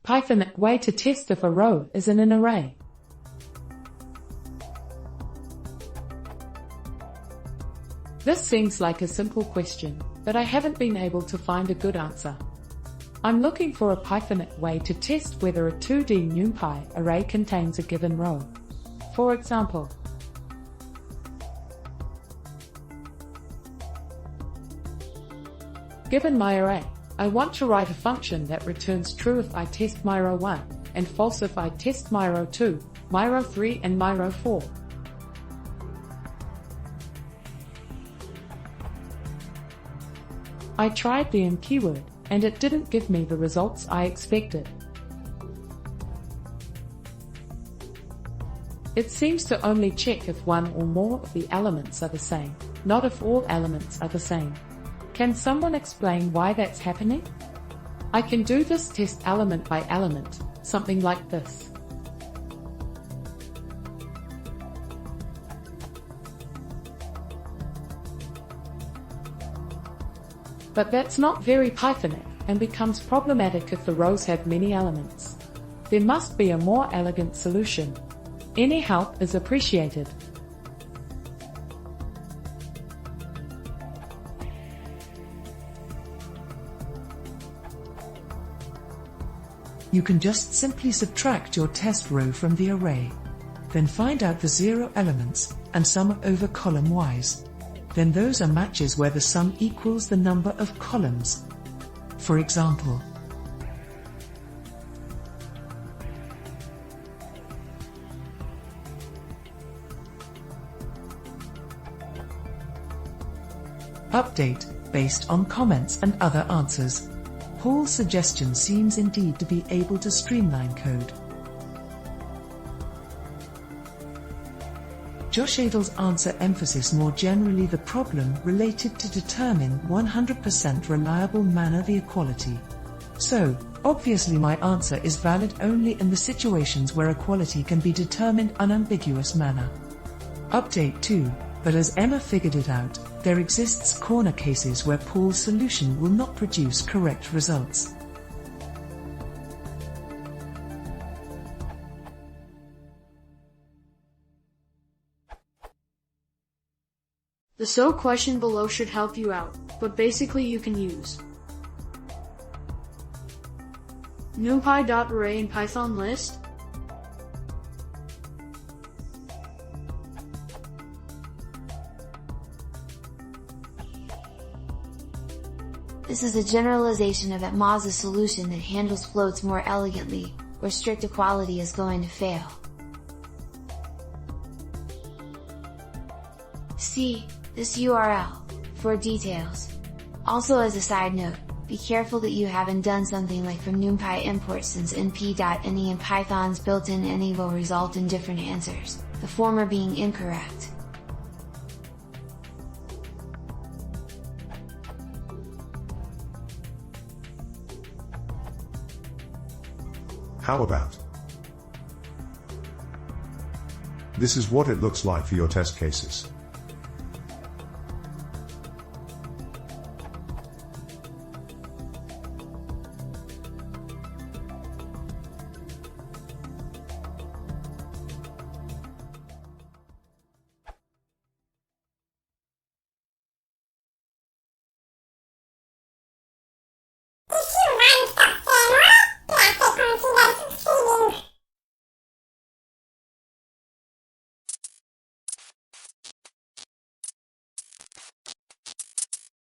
Pythonic way to test if a row is in an array. This seems like a simple question, but I haven't been able to find a good answer. I'm looking for a Pythonic way to test whether a 2D numpy array contains a given row. For example, given my array, I want to write a function that returns true if I test my row 1, and false if I test my row 2, my row 3 and my row 4. I tried the keyword, and it didn't give me the results I expected. It seems to only check if one or more of the elements are the same, not if all elements are the same. Can someone explain why that's happening? I can do this test element by element, something like this. But that's not very Pythonic, and becomes problematic if the rows have many elements. There must be a more elegant solution. Any help is appreciated. You can just simply subtract your test row from the array. Then find out the 0 elements, and sum over column-wise. Then those are matches where the sum equals the number of columns. For example, update, based on comments and other answers. Paul's suggestion seems indeed to be able to streamline code. Josh Adel's answer emphasizes more generally the problem related to determine 100% reliable manner the equality. So, obviously my answer is valid only in the situations where equality can be determined unambiguous manner. Update 2, but as Emma figured it out, there exists corner cases where Paul's solution will not produce correct results. The so question below should help you out, but basically you can use numpy.array in Python list, This is a generalization of Atmaza's solution that handles floats more elegantly, where strict equality is going to fail. See this URL for details. Also, as a side note, be careful that you haven't done something like from numpy import, since np.ini and Python's built-in ini will result in different answers, the former being incorrect. How about? This is what it looks like for your test cases.